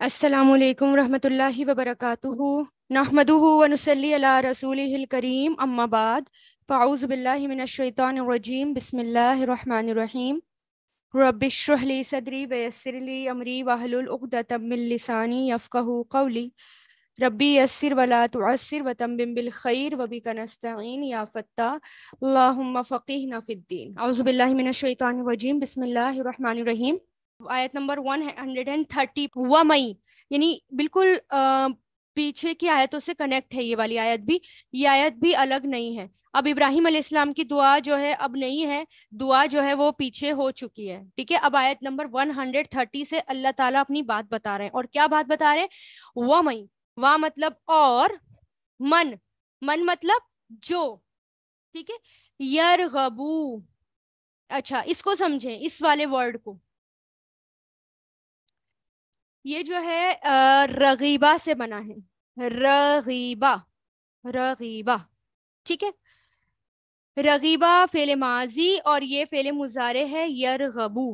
السلام علیکم ورحمۃ اللہ وبرکاتہ نحمدہ ونصلی علی رسولہ الکریم اما بعد فاعوذ باللہ من الشیطان الرجیم بسم اللہ الرحمن الرحیم رب اشرح لی صدری ویسر لی امری واحلل عقدۃ من لسانی یفقہوا قولی ربی یسر ولا تعسر وتمم بالخیر وبک نستعین یا فتاح اللہم فقہنا فی الدین۔ اعوذ باللہ من الشیطان الرجیم بسم اللہ الرحمن الرحیم۔ آیت نمبر 130 وَمَن، یعنی بالکل پیچھے کی آیتوں سے کنیکٹ ہے یہ والی آیت بھی، یہ آیت بھی الگ نہیں ہے۔ اب ابراہیم علیہ السلام کی دعا جو ہے اب نہیں ہے، دعا جو ہے وہ پیچھے ہو چکی ہے، ٹھیک ہے۔ اب آیت نمبر 130 سے اللہ تعالیٰ اپنی بات بتا رہے ہیں، اور کیا بات بتا رہے ہیں؟ وَمَن، وا مطلب اور، من مطلب جو، ٹھیک ہے۔ یرغبو، اچھا اس کو سمجھیں، اس والے ورڈ کو، یہ جو ہے رغیبہ سے بنا ہے، رغیبہ، ٹھیک ہے۔ رغیبہ فعل ماضی اور یہ فعل مضارع ہے یرغبو۔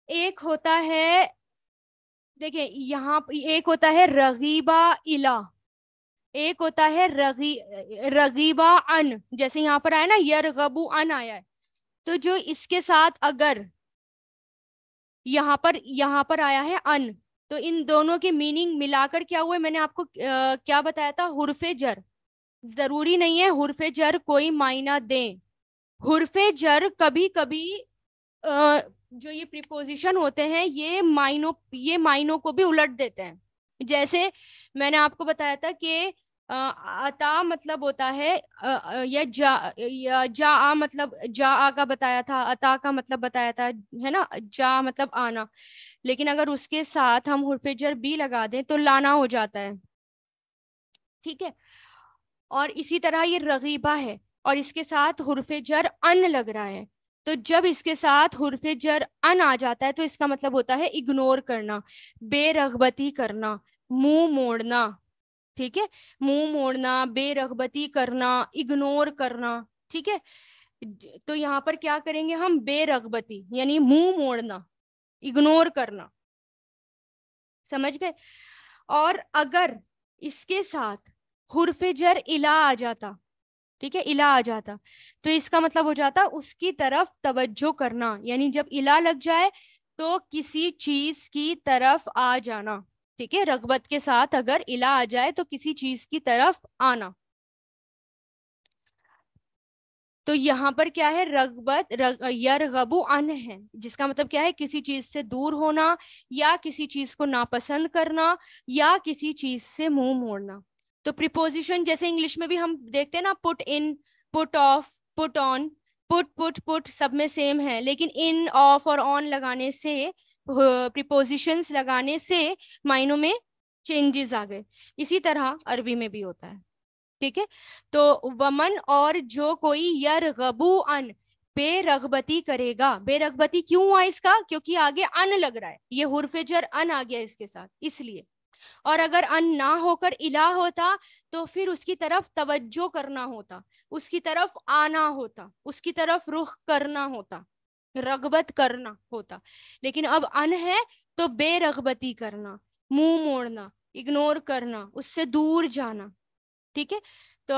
ایک ہوتا ہے، دیکھیں یہاں ایک ہوتا ہے رغیبہ الا، ایک ہوتا ہے رغیبہ ان، جیسے یہاں پر آیا نا یرغبو ان آیا ہے، تو جو اس کے ساتھ اگر یہاں پر آیا ہے ان، تو ان دونوں کے میننگ ملا کر کیا ہوا ہے؟ میں نے آپ کو کیا بتایا تھا؟ حرف جر۔ ضروری نہیں ہے حرف جر کوئی معنی دیں، حرف جر کبھی کبھی جو یہ پریپوزیشن ہوتے ہیں یہ معنوں کو بھی الٹ دیتے ہیں۔ جیسے میں نے آپ کو بتایا تھا کہ عطا مطلب ہوتا ہے یا جا مطلب جا کا بتایا تھا، عطا کا مطلب بتایا تھا، ہے نا، جا مطلب آنا، لیکن اگر اس کے ساتھ ہم حرف جر بھی لگا دیں تو لانا ہو جاتا ہے، ٹھیک ہے۔ اور اسی طرح یہ رغیبہ ہے اور اس کے ساتھ حرف جر ان لگ رہا ہے، تو جب اس کے ساتھ حرف جر ان آ جاتا ہے تو اس کا مطلب ہوتا ہے اگنور کرنا، بے رغبتی کرنا، منہ موڑنا، ٹھیک ہے، منہ موڑنا، بے رغبتی کرنا، اگنور کرنا، ٹھیک ہے۔ تو یہاں پر کیا کریں گے ہم؟ بے رغبتی یعنی منہ موڑنا، اگنور کرنا، سمجھ گئے؟ اور اگر اس کے ساتھ حرف جر الا آ جاتا، ٹھیک ہے، الا آ جاتا، تو اس کا مطلب ہو جاتا اس کی طرف توجہ کرنا، یعنی جب الا لگ جائے تو کسی چیز کی طرف آ جانا، ٹھیک ہے۔ رغبت کے ساتھ اگر الا آ جائے تو کسی چیز کی طرف آنا، تو یہاں پر کیا ہے؟ رغبت یرغبو ان ہے، جس کا مطلب کیا ہے؟ کسی چیز سے دور ہونا، یا کسی چیز کو ناپسند کرنا، یا کسی چیز سے منہ موڑنا۔ تو پریپوزیشن جیسے انگلش میں بھی ہم دیکھتے ہیں نا، پٹ ان، پٹ آف، پٹ آن، پٹ سب میں سیم ہے، لیکن ان، آف اور آن لگانے سے، پریپوزیشنز لگانے سے معنوں میں چینجز آ گئے۔ اسی طرح عربی میں بھی ہوتا ہے، ٹھیک ہے۔ تو ومن، اور جو کوئی یرغبو ان، بے رغبتی کرے گا۔ بے رغبتی کیوں ہوا اس کا؟ کیونکہ آگے ان لگ رہا ہے، یہ حرف جر ان آ گیا اس کے ساتھ، اس لیے۔ اور اگر ان نہ ہو کر الہ ہوتا تو پھر اس کی طرف توجہ کرنا ہوتا، اس کی طرف آنا ہوتا، اس کی طرف رخ کرنا ہوتا، رغبت کرنا ہوتا، لیکن اب ان ہے تو بے رغبتی کرنا، منہ موڑنا، اگنور کرنا، اس سے دور جانا، ٹھیک ہے۔ تو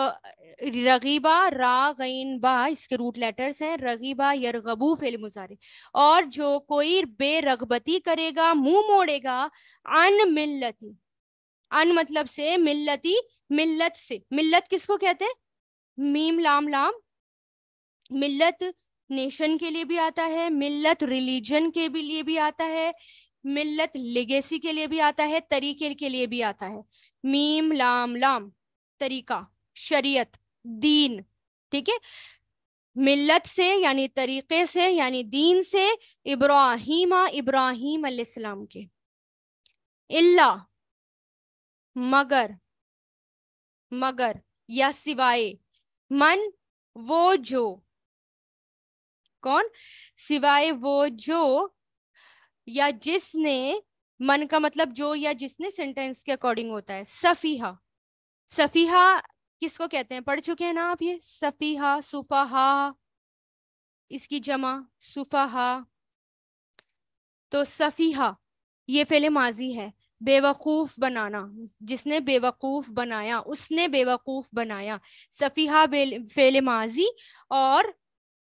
رغیبہ، را غین با، اس کے روٹ لیٹرز ہیں، رغیبہ یرغبو فعل مضارع۔ اور جو کوئی بے رغبتی کرے گا، منہ موڑے گا، ان ملتی، ان مطلب سے، ملتی ملت سے، ملت کس کو کہتے ہیں؟ میم لام لام، ملت نیشن کے لیے بھی آتا ہے، ملت ریلیجن کے لیے بھی آتا ہے، ملت لیگیسی کے لیے بھی آتا ہے، طریقے کے لیے بھی آتا ہے۔ میم لام لام، طریقہ، شریعت، دین، ٹھیک ہے۔ ملت سے یعنی طریقے سے، یعنی دین سے، ابراہیم علیہ السلام کے، اللہ مگر یا سوائے، من وہ جو، کون؟ سوائے وہ جو یا جس نے، من کا مطلب جو یا جس نے سینٹینس کے اکارڈنگ ہوتا ہے۔ سفیہہ، سفیہہ کس کو کہتے ہیں؟ پڑھ چکے ہیں نا آپ یہ، سفیہہ، سفہا، اس کی جمع سفہا۔ تو سفیہہ یہ فعل ماضی ہے. بیوقوف بنانا, جس نے بیوقوف بنایا, اس نے بیوقوف بنایا. سفیہہ فعل ماضی, اور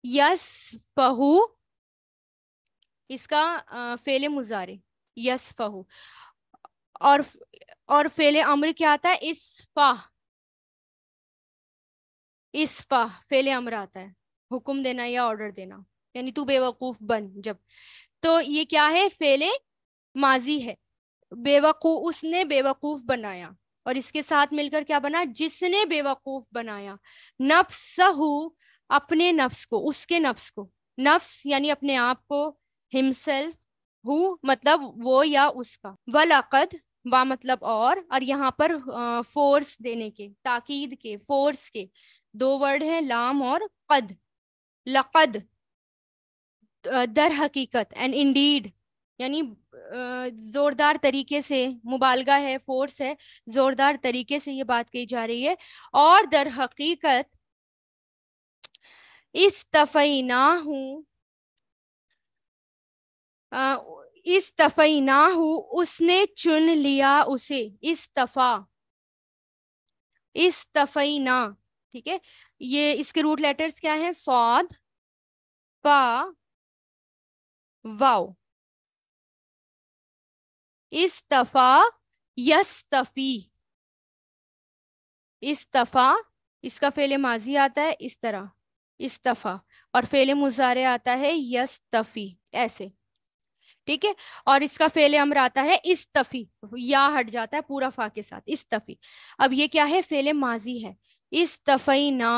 یسفہو اس کا فعل مضارع یسفہو. اور فعل امر کیا آتا ہے؟ اسفہ. اسفہ فعل امر آتا ہے, حکم دینا یا آرڈر دینا, یعنی تو بیوقوف بن جب. تو یہ کیا ہے؟ فعل ماضی ہے. بیوقوف, اس نے بیوقوف بنایا, اور اس کے ساتھ مل کر کیا بنا؟ جس نے بیوقوف بنایا. نفسہ, اپنے نفس کو, اس کے نفس کو. نفس یعنی اپنے آپ کو, ہمسیلف. ہو مطلب وہ یا اس کا. وَلَقَدْ با مطلب اور یہاں پر فورس دینے کے, تاکید کے, فورس کے دو ورڈ ہیں, لام اور قد. لقد در حقیقت, اینڈ انڈیڈ یعنی زوردار طریقے سے, مبالغہ ہے, فورس ہے, زوردار طریقے سے یہ بات کہی جا رہی ہے. اور در حقیقت استفیناہ, استفیناہ اس نے چن لیا اسے. استفا, استفینا, ٹھیک ہے. یہ اس کے روٹ لیٹرز کیا ہیں؟ صاد, فا, واو. استفا یستفی. استفا اس کا فعل ماضی آتا ہے اس طرح, استفا, اور فعل مضارع آتا ہے یستفی, ایسے, ٹھیک ہے. اور اس کا فعل امر آتا ہے استفی, یا ہٹ جاتا ہے پورا فا کے ساتھ, استفی. اب یہ کیا ہے؟ فعل ماضی ہے. استفینا,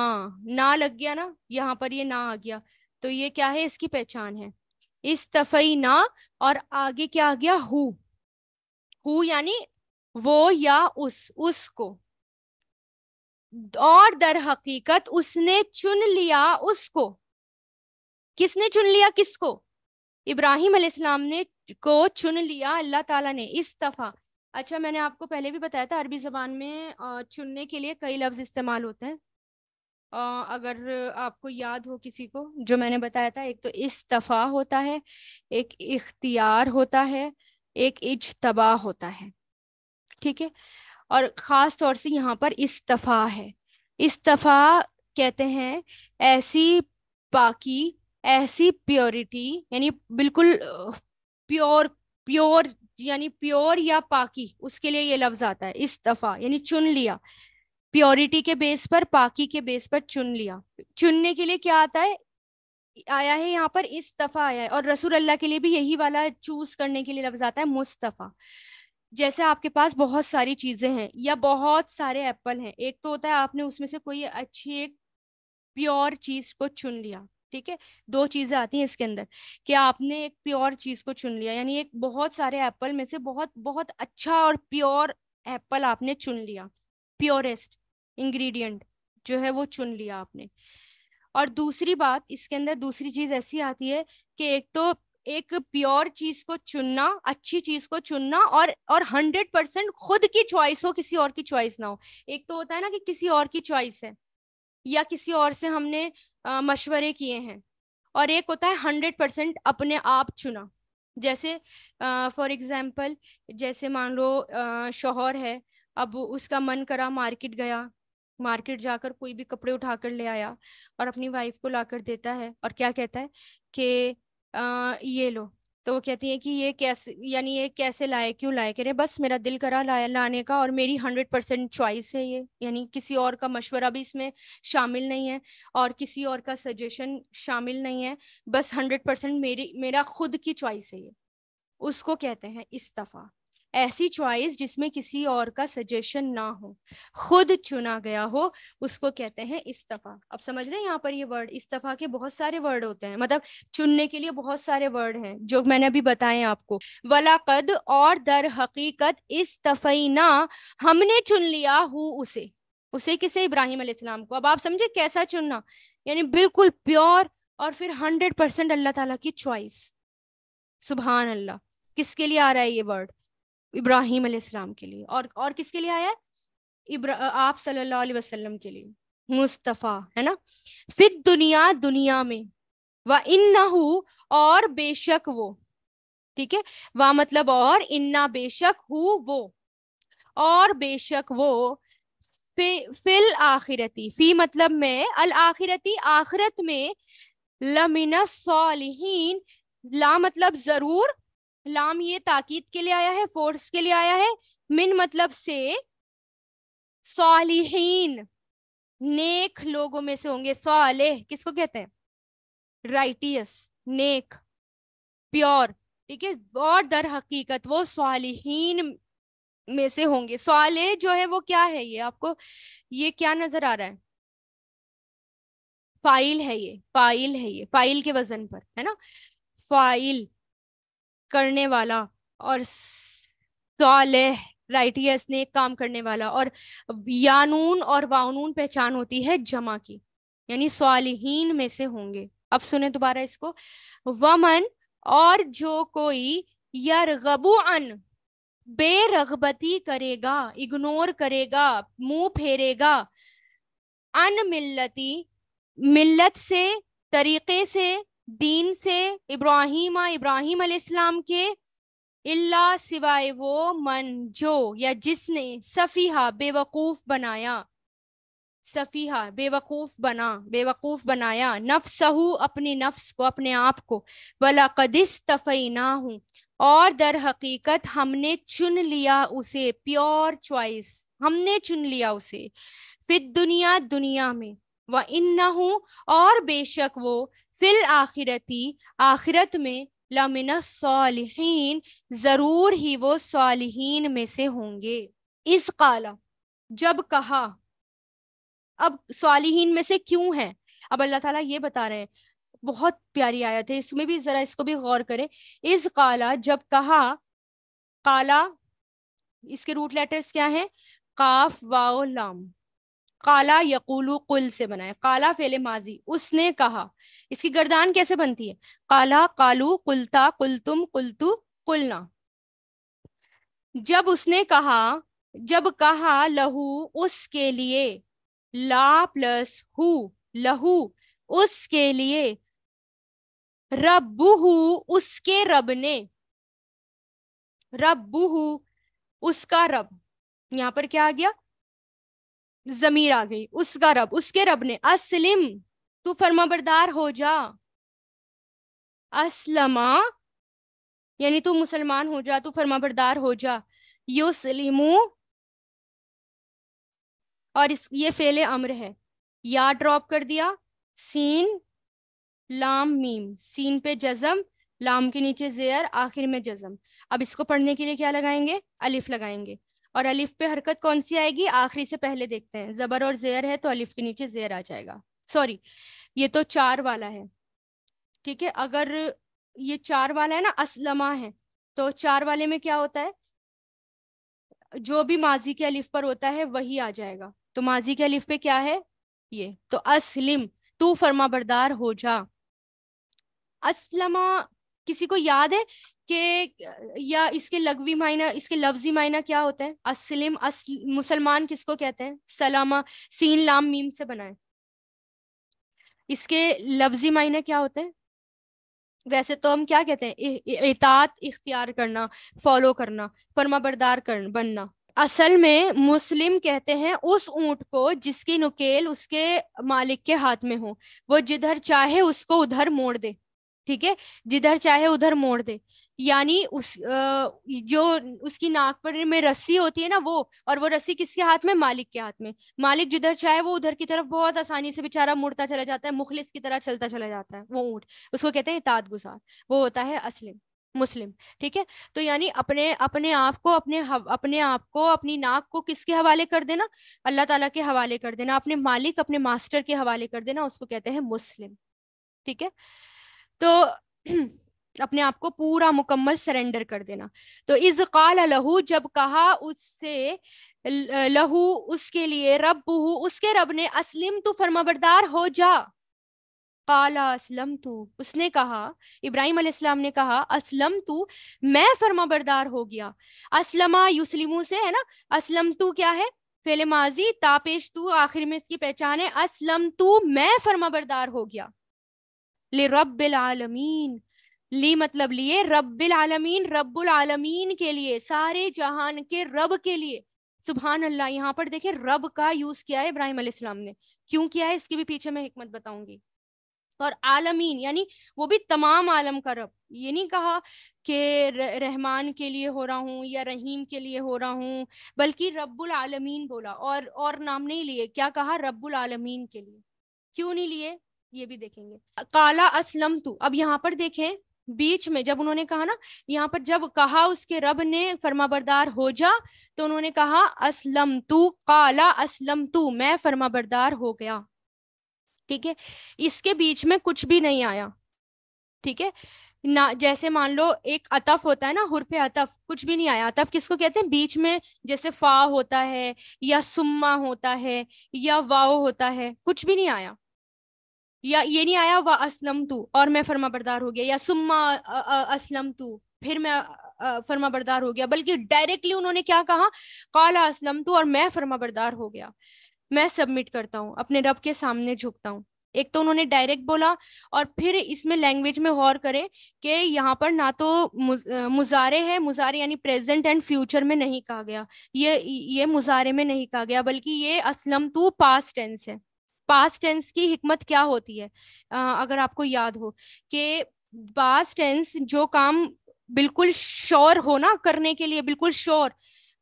نا لگ گیا نا یہاں پر, یہ نا آ گیا, تو یہ کیا ہے؟ اس کی پہچان ہے. استفینا, اور آگے کیا آ گیا؟ ہو. ہو یعنی وہ یا اس کو. اور در حقیقت اس نے چن لیا اس کو. کس نے چن لیا کس کو؟ ابراہیم علیہ السلام نے کو چن لیا اللہ تعالیٰ نے. استفا. اچھا, میں نے آپ کو پہلے بھی بتایا تھا عربی زبان میں چننے کے لیے کئی لفظ استعمال ہوتے ہیں. اگر آپ کو یاد ہو کسی کو, جو میں نے بتایا تھا, ایک تو استفا ہوتا ہے, ایک اختیار ہوتا ہے, ایک اجتبا ہوتا ہے, ٹھیک ہے. اور خاص طور سے یہاں پر استفا ہے. استفا کہتے ہیں ایسی پاکی, ایسی پیورٹی, یعنی بالکل پیور, پیور یعنی پیور یا پاکی, اس کے لیے یہ لفظ آتا ہے استفا, یعنی چن لیا. پیورٹی کے بیس پر, پاکی کے بیس پر چن لیا. چننے کے لیے کیا آتا ہے؟ آیا ہے یہاں پر استفا آیا ہے. اور رسول اللہ کے لیے بھی یہی والا چوز کرنے کے لیے لفظ آتا ہے مصطفیٰ. جیسے آپ کے پاس بہت ساری چیزیں ہیں یا بہت سارے ایپل ہیں, ایک تو ہوتا ہے آپ نے اس میں سے کوئی اچھی ایک پیور چیز کو چن لیا, ٹھیک ہے. دو چیزیں آتی ہیں اس کے اندر, کہ آپ نے ایک پیور چیز کو چن لیا, یعنی ایک بہت سارے ایپل میں سے بہت بہت اچھا اور پیور ایپل آپ نے چن لیا, پیورسٹ انگریڈینٹ جو ہے وہ چن لیا آپ نے. اور دوسری بات اس کے اندر, دوسری چیز ایسی آتی ہے کہ ایک تو ایک پیور چیز کو چننا, اچھی چیز کو چننا, اور 100% خود کی چوائس ہو, کسی اور کی چوائس نہ ہو. ایک تو ہوتا ہے نا کہ کسی اور کی چوائس ہے یا کسی اور سے ہم نے مشورے کیے ہیں, اور ایک ہوتا ہے 100% اپنے آپ چنا. جیسے فار ایگزامپل, جیسے مان لو شوہر ہے, اب اس کا من کرا مارکیٹ گیا, مارکیٹ جا کر کوئی بھی کپڑے اٹھا کر لے آیا اور اپنی وائف کو لا کر دیتا ہے, اور کیا کہتا ہے کہ یہ لو. تو وہ کہتی ہے کہ یہ کیسے, یعنی یہ کیسے لائے, کیوں لائے؟ کہہ رہے بس میرا دل کرا لانے کا, اور میری 100% چوائس ہے یہ, یعنی کسی اور کا مشورہ بھی اس میں شامل نہیں ہے, اور کسی اور کا سجیشن شامل نہیں ہے, بس 100% میرا خود کی چوائس ہے یہ. اس کو کہتے ہیں استفا. ایسی چوائس جس میں کسی اور کا سجیشن نہ ہو, خود چنا گیا ہو, اس کو کہتے ہیں استفا. اب سمجھ رہے ہیں یہاں پر یہ ورڈ استفا کے بہت سارے ورڈ ہوتے ہیں, مطلب چننے کے لیے بہت سارے ورڈ ہیں جو میں نے ابھی بتائے آپ کو. وَلَقَدْ اور در حقیقت استفینا ہم نے چن لیا ہو اسے. اسے کسے؟ ابراہیم علیہ السلام کو. اب آپ سمجھے کیسا چننا, یعنی بالکل پیور, اور پھر 100% اللہ تعالیٰ کی چوائس. سبحان اللہ. کس کے لیے آ رہا ہے یہ ورڈ؟ ابراہیم علیہ السلام کے لیے. اور کس کے لیے آیا ہے؟ آپ صلی اللہ علیہ وسلم کے لیے. مصطفیٰ ہے نا. فی دنیا, دنیا میں. وَإِنَّهُ اور بے شک وہ, ٹھیک ہے. وا مطلب اور، انا بے شک ہو وہ، اور بے شک وہ، فی الآخرتی، فی مطلب میں، الآخرتی آخرت میں، لمن الصالحین، لا مطلب ضرور، لام یہ تاکید کے لیے آیا ہے، فورس کے لیے آیا ہے، من مطلب سے، صالحین نیک لوگوں میں سے ہوں گے. صالح کس کو کہتے ہیں؟ رائٹیس، نیک، پیور. ٹھیک ہے. اور در حقیقت وہ صالحین میں سے ہوں گے. صالح جو ہے وہ کیا ہے؟ یہ آپ کو یہ کیا نظر آ رہا ہے؟ فائل ہے، یہ فائل ہے، یہ فائل کے وزن پر ہے نا، فائل کرنے والا، اور صالح رائٹیس نیک کام کرنے والا. اور یانون اور واؤنون پہچان ہوتی ہے جمع کی، یعنی صالحین میں سے ہوں گے. اب سنیں دوبارہ اس کو. ومن اور جو کوئی، یرغب عن بے رغبتی کرے گا، اگنور کرے گا، منہ پھیرے گا، ان ملتی ملت سے، طریقے سے، دین سے، ابراہیم علیہ السلام کے، اللہ سوائے وہ، من جو یا جس نے، سفیہا بے وقوف بنایا، سفیہا بے وقوف بنایا، نفسہ اپنی نفس کو، اپنے آپ کو، وَلَقَدِ اسْتَفَيْنَاهُ اور در حقیقت ہم نے چن لیا اسے، پیور چوائس، ہم نے چن لیا اسے، فی الدنیا دنیا میں، وَإِنَّهُ اور بے شک وہ، فی الآخرتی آخرت میں، لَمِنَ الصَّالِحِينَ ضرور ہی وہ صالحین میں سے ہوں گے. اِذْ قَالَ جب کہا، اب صالحین میں سے کیوں ہیں؟ اب اللہ تعالیٰ یہ بتا رہے ہیں، بہت پیاری آیت ہے، اس میں بھی ذرا اس کو بھی غور کریں. اِذْ قَالَ جب کہا، قالا اس کے روٹ لیٹرز کیا ہیں؟ قاف واو لام. قالا یقولو قل سے بنا ہے. قالا فعل ماضی، اس نے کہا. اس کی گردان کیسے بنتی ہے؟ قالا قالو قلتا قلتم قلتو قلنا. جب اس نے کہا، جب کہا، لہو اس کے لیے، لا پلس ہو، لہو اس کے لیے، ربہ اس کے رب نے، ربہ اس کا رب، یہاں پر کیا آ گیا؟ ضمیر آ گئی، اس کا رب، اس کے رب نے، اسلم تو فرما بردار ہو جا، اسلما یعنی تو مسلمان ہو جا، تو فرما بردار ہو جا، یسلمو اور یہ فعل امر ہے، یا ڈراپ کر دیا، سین لام میم، سین پہ جزم، لام کے نیچے زیر، آخر میں جزم. اب اس کو پڑھنے کے لیے کیا لگائیں گے؟ الف لگائیں گے. اور الف پہ حرکت کون سی آئے گی؟ آخری سے پہلے دیکھتے ہیں. زبر اور زیر ہے تو الف کے نیچے زیر آ جائے گا. سوری، یہ تو 4 والا ہے. ٹھیک ہے، اگر یہ 4 والا ہے نا، اسلمہ ہے، تو 4 والے میں کیا ہوتا ہے؟ جو بھی ماضی کے الف پر ہوتا ہے وہی آ جائے گا. تو ماضی کے الف پہ کیا ہے؟ یہ. تو اسلم تو فرما بردار ہو جا. اسلمہ کسی کو یاد ہے کہ یا اس کے لغوی معنی، اس کے لفظی معنی کیا ہوتا ہے؟ اسلم، مسلمان کس کو کہتے ہیں؟ سلامہ، سین لام میم سے بنا ہے. اس کے لفظی معنی کیا ہوتے ہیں؟ ویسے تو ہم کیا کہتے ہیں؟ اطاعت اختیار کرنا، فالو کرنا، فرما بردار بننا. اصل میں مسلم کہتے ہیں اس اونٹ کو جس کی نکیل اس کے مالک کے ہاتھ میں ہو، وہ جدھر چاہے اس کو ادھر موڑ دے. ٹھیک ہے، جدھر چاہے ادھر موڑ دے، یعنی جو اس کی ناک پر میں رسی ہوتی ہے نا وہ، اور وہ رسی کس کے ہاتھ میں؟ مالک کے ہاتھ میں. مالک جدھر چاہے وہ ادھر کی طرف بہت آسانی سے بےچارہ مڑتا چلا جاتا ہے، مخلص کی طرح چلتا چلا جاتا ہے وہ اونٹ. اس کو کہتے ہیں اطاعت گزار، وہ ہوتا ہے مسلم. ٹھیک ہے، تو یعنی اپنے آپ کو، اپنی ناک کو کس کے حوالے کر دینا؟ اللہ تعالیٰ کے حوالے کر دینا. اپنے مالک، اپنے ماسٹر کے حوالے کر دینا، اس کو کہتے ہیں مسلم. ٹھیک ہے، تو اپنے آپ کو پورا مکمل سرنڈر کر دینا. تو اذ قال لہو جب کہا اس سے، لہو اس کے لیے، ربہ اس کے رب نے، اسلم تو فرما بردار ہو جا. قال اسلمت اس نے کہا، ابراہیم علیہ السلام نے کہا، اسلمت میں فرما بردار ہو گیا. اسلمہ یسلمو سے ہے نا، اسلمت کیا ہے؟ فعل ماضی، تا پیش تو آخر میں اس کی پہچان ہے. اسلمت میں فرما بردار ہو گیا. لرب العالمین، لی مطلب لیے، رب العالمین رب العالمین کے لیے، سارے جہان کے رب کے لیے. سبحان اللہ. یہاں پر دیکھیں رب کا یوز کیا ہے ابراہیم علیہ السلام نے. کیوں کیا ہے اس کے بھی پیچھے میں حکمت بتاؤں گی. اور عالمین یعنی وہ بھی تمام عالم کا رب. یہ نہیں کہا کہ رحمان کے لیے ہو رہا ہوں یا رحیم کے لیے ہو رہا ہوں، بلکہ رب العالمین بولا. اور نام نہیں لیے. کیا کہا؟ رب العالمین کے لیے. کیوں نہیں لیے یہ بھی دیکھیں گے. قالا اسلمت. اب یہاں پر دیکھیں بیچ میں جب انہوں نے کہا نا، یہاں پر جب کہا اس کے رب نے فرما بردار ہو جا، تو انہوں نے کہا اسلمت. قالا اسلمت، میں فرما بردار ہو گیا. ٹھیک ہے، اس کے بیچ میں کچھ بھی نہیں آیا. ٹھیک ہے نہ، جیسے مان لو ایک عطف ہوتا ہے نا، حرف عطف، کچھ بھی نہیں آیا. عطف کس کو کہتے ہیں؟ بیچ میں جیسے فا ہوتا ہے یا سما ہوتا ہے یا واو ہوتا ہے، کچھ بھی نہیں آیا. یا یہ نہیں آیا وا اسلم تو اور میں فرما بردار ہو گیا، یا سما اسلم تو پھر میں فرما بردار ہو گیا، بلکہ ڈائریکٹلی انہوں نے کیا کہا؟ قال اسلم تو اور میں فرما بردار ہو گیا، میں سبمٹ کرتا ہوں، اپنے رب کے سامنے جھکتا ہوں. ایک تو انہوں نے ڈائریکٹ بولا، اور پھر اس میں لینگویج میں غور کریں کہ یہاں پر نہ تو مضارع ہے، مضارع یعنی پریزنٹ اینڈ فیوچر میں نہیں کہا گیا، یہ مضارع میں نہیں کہا گیا، بلکہ یہ اسلم تو پاسٹ ٹینس ہے. پاسٹ ٹینس کی حکمت کیا ہوتی ہے اگر آپ کو یاد ہو کہ پاسٹ ٹینس جو کام بالکل شور ہو نا کرنے کے لیے، بالکل شور،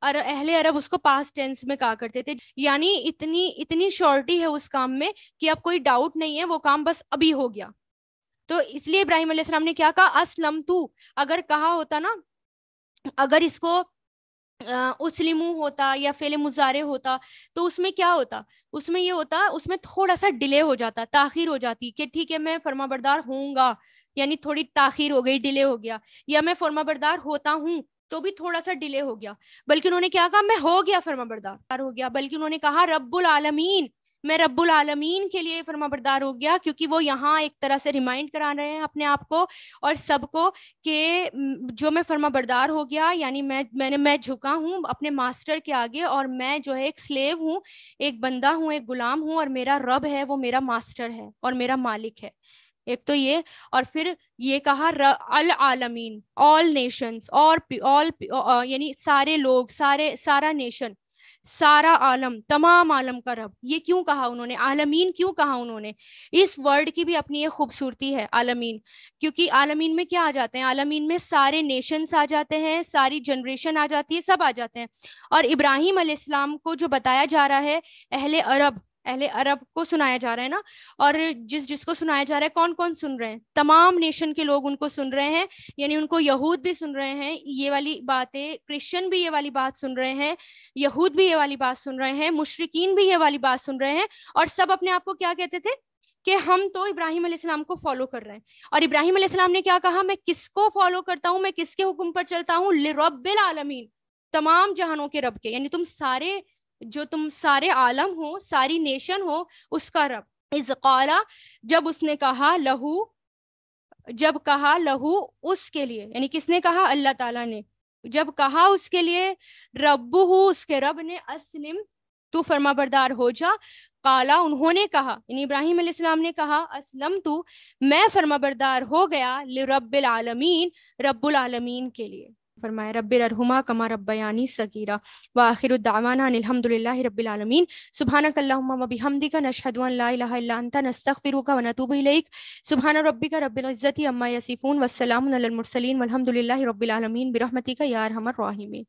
اہل عرب اس کو پاسٹ ٹینس میں کہا کرتے تھے. یعنی اتنی شورٹی ہے اس کام میں کہ اب کوئی ڈاؤٹ نہیں ہے، وہ کام بس ابھی ہو گیا. تو اس لیے ابراہیم علیہ السلام نے کیا کہا؟ اسلم تو. اگر کہا ہوتا نا، اگر اس کو اسلمو ہوتا یا فعل مضارع ہوتا تو اس میں کیا ہوتا؟ اس میں یہ ہوتا، اس میں تھوڑا سا ڈیلے ہو جاتا، تاخیر ہو جاتی کہ ٹھیک ہے میں فرما بردار ہوں گا، یعنی تھوڑی تاخیر ہو گئی، ڈیلے ہو گیا. یا میں فرما بردار ہوتا ہوں تو بھی تھوڑا سا ڈیلے ہو گیا. بلکہ انہوں نے کیا کہا؟ میں ہو گیا فرما بردار ہو گیا. بلکہ انہوں نے کہا رب العالمین، میں رب العالمین کے لیے فرما بردار ہو گیا، کیونکہ وہ یہاں ایک طرح سے ریمائنڈ کرا رہے ہیں اپنے آپ کو اور سب کو کہ جو میں فرما بردار ہو گیا، یعنی میں جھکا ہوں اپنے ماسٹر کے آگے، اور میں جو ہے ایک سلیو ہوں، ایک بندہ ہوں، ایک غلام ہوں، اور میرا رب ہے وہ میرا ماسٹر ہے اور میرا مالک ہے. ایک تو یہ، اور پھر یہ کہا العالمین، آل نیشنز، اور یعنی سارے لوگ، سارا نیشن، سارا عالم، تمام عالم کا رب. یہ کیوں کہا انہوں نے؟ عالمین کیوں کہا انہوں نے؟ اس ورڈ کی بھی اپنی ایک خوبصورتی ہے عالمین، کیونکہ عالمین میں کیا آ جاتے ہیں؟ عالمین میں سارے نیشنز آ جاتے ہیں، ساری جنریشن آ جاتی ہے، سب آ جاتے ہیں. اور ابراہیم علیہ السلام کو جو بتایا جا رہا ہے، اہل عرب کو سنایا جا رہا ہے نا، اور جس کو سنایا جا رہا ہے، کون کون سن رہے ہیں؟ تمام نیشن کے لوگ ان کو سن رہے ہیں. یعنی ان کو یہود بھی سن رہے ہیں یہ والی باتیں، کرسچن بھی یہ والی بات سن رہے ہیں، یہود بھی یہ والی بات سن رہے ہیں، مشرکین بھی یہ والی بات سن رہے ہیں. اور سب اپنے آپ کو کیا کہتے تھے؟ کہ ہم تو ابراہیم علیہ السلام کو فالو کر رہے ہیں. اور ابراہیم علیہ السلام نے کیا کہا؟ میں کس کو فالو کرتا ہوں؟ میں کس کے حکم پر چلتا ہوں؟ لرب العالمین، تمام جہانوں کے رب کے، یعنی تم سارے عالم ہو، ساری نیشن ہو، اس کا رب. اذ قال، جب اس نے کہا، لہو اس کے لیے، یعنی کس نے کہا؟ اللہ تعالیٰ نے. جب کہا اس کے لیے، ربہ، اس کے رب نے، اسلم، تو فرما بردار ہو جا. قالا، انہوں نے کہا، یعنی ابراہیم علیہ السلام نے کہا، اسلم تو، میں فرما بردار ہو گیا، لرب العالمین، رب العالمین کے لیے. فرمایا رب ارحمھما کما ربیانی صغیرا. وآخر دعوانا ان الحمد للہ رب العالمین. سبحانک اللہم وبحمدک، نشہد ان لا الہ الا انت، نستغفرک ونتوب الیک. سبحان ربک رب العزۃ عما یصفون، والسلام علی المرسلین، والحمد للہ رب العالمین، برحمتک یا ارحم الراحمین.